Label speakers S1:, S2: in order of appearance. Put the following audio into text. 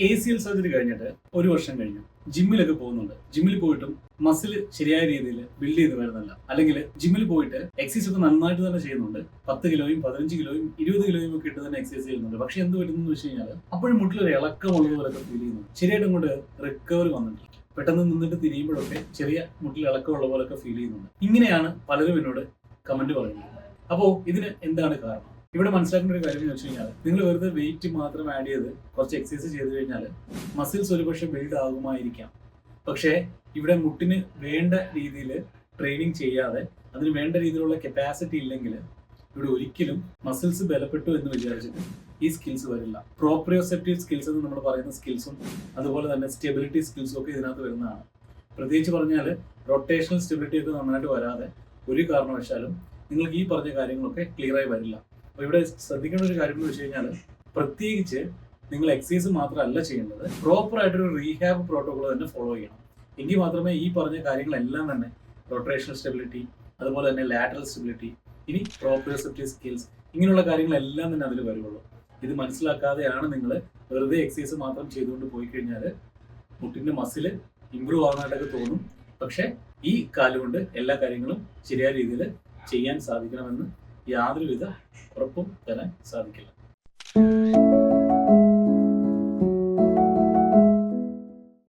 S1: ACL surgery കഴിഞ്ഞിട്ട് ഒരു വർഷം കഴിഞ്ഞു. ജിമ്മിലൊക്കെ പോകുന്നുണ്ട്. ജിമ്മിൽ പോയിട്ടും മസിൽ ശരിയായ രീതിയിൽ ബിൽഡ് ചെയ്ത് വരുന്നില്ല. അല്ലെങ്കിൽ ജിമ്മിൽ പോയിട്ട് എക്സസൈസ് ഒക്കെ നന്നായിട്ട് തന്നെ ചെയ്യുന്നുണ്ട്. 10 കിലോയും 15 കിലോയും 20 കിലോയും ഒക്കെ ഇട്ട് തന്നെ എക്സസൈസ് ചെയ്യുന്നുണ്ട്. പക്ഷെ എന്ത് പറ്റുന്നു വെച്ച് കഴിഞ്ഞാൽ അപ്പോഴും മുട്ടിലൊരു ഇളക്കമുള്ളതുപോലൊക്കെ ഫീൽ ചെയ്യുന്നു. ശരിയായിട്ട് അങ്ങോട്ട് റിക്കവറി വന്നിട്ടില്ല. പെട്ടെന്ന് നിന്നിട്ട് തിരിയുമ്പോഴൊക്കെ ചെറിയ മുട്ടിൽ ഇളക്കമുള്ള പോലൊക്കെ ഫീൽ ചെയ്യുന്നുണ്ട്. ഇങ്ങനെയാണ് പലരും എന്നോട് കമന്റ് പറയുന്നത്. അപ്പോൾ ഇതിന് എന്താണ് കാരണം? ഇവിടെ മനസ്സിലാക്കേണ്ട ഒരു കാര്യം എന്ന് വെച്ച് കഴിഞ്ഞാൽ നിങ്ങൾ വെറുതെ വെയിറ്റ് മാത്രം ആഡ് ചെയ്ത് കുറച്ച് എക്സസൈസ് ചെയ്ത് കഴിഞ്ഞാൽ മസിൽസ് ഒരുപക്ഷെ ബിൽഡ് ആകുമായിരിക്കാം. പക്ഷേ ഇവിടെ മുട്ടിന് വേണ്ട രീതിയിൽ ട്രെയിനിങ് ചെയ്യാതെ അതിന് വേണ്ട രീതിയിലുള്ള കപ്പാസിറ്റി ഇല്ലെങ്കിൽ ഇവിടെ ഒരിക്കലും മസിൽസ് ബലപ്പെട്ടു എന്ന് വിചാരിച്ചിട്ട് ഈ സ്കിൽസ് വരില്ല. പ്രോപ്രിയോസെപ്റ്റീവ് സ്കിൽസ് എന്ന് നമ്മൾ പറയുന്ന സ്കിൽസും അതുപോലെ തന്നെ സ്റ്റെബിലിറ്റി സ്കിൽസും ഒക്കെ ഇതിനകത്ത് വരുന്നതാണ്. പ്രത്യേകിച്ച് പറഞ്ഞാൽ റൊട്ടേഷണൽ സ്റ്റെബിലിറ്റി ഒക്കെ നന്നായിട്ട് വരാതെ ഒരു കാരണവശാലും നിങ്ങൾക്ക് ഈ പറഞ്ഞ കാര്യങ്ങളൊക്കെ ക്ലിയർ ആയി വരില്ല. അപ്പോൾ ഇവിടെ ശ്രദ്ധിക്കേണ്ട ഒരു കാര്യം എന്ന് വെച്ച് കഴിഞ്ഞാൽ പ്രത്യേകിച്ച് നിങ്ങൾ എക്സസൈസ് മാത്രമല്ല ചെയ്യേണ്ടത്, പ്രോപ്പർ ആയിട്ടൊരു റീഹാബ് പ്രോട്ടോകോൾ തന്നെ ഫോളോ ചെയ്യണം. എങ്കിൽ മാത്രമേ ഈ പറഞ്ഞ കാര്യങ്ങളെല്ലാം തന്നെ റൊട്ടേഷണൽ സ്റ്റെബിലിറ്റി, അതുപോലെ തന്നെ ലാറ്ററൽ സ്റ്റെബിലിറ്റി, ഇനി പ്രോപ്രിയോസെപ്റ്റീവ് സ്കിൽസ്, ഇങ്ങനെയുള്ള കാര്യങ്ങളെല്ലാം തന്നെ അതിൽ വരുള്ളൂ. ഇത് മനസ്സിലാക്കാതെയാണ് നിങ്ങൾ വെറുതെ എക്സസൈസ് മാത്രം ചെയ്തുകൊണ്ട് പോയി കഴിഞ്ഞാൽ മുട്ടിന്റെ മസിൽ ഇമ്പ്രൂവ് ആകാനായിട്ടൊക്കെ തോന്നും. പക്ഷെ ഈ കാലുകൊണ്ട് എല്ലാ കാര്യങ്ങളും ശരിയായ രീതിയിൽ ചെയ്യാൻ സാധിക്കണമെന്ന് യാതൊരുവിധ ഉറപ്പും തരാൻ സാധിക്കില്ല.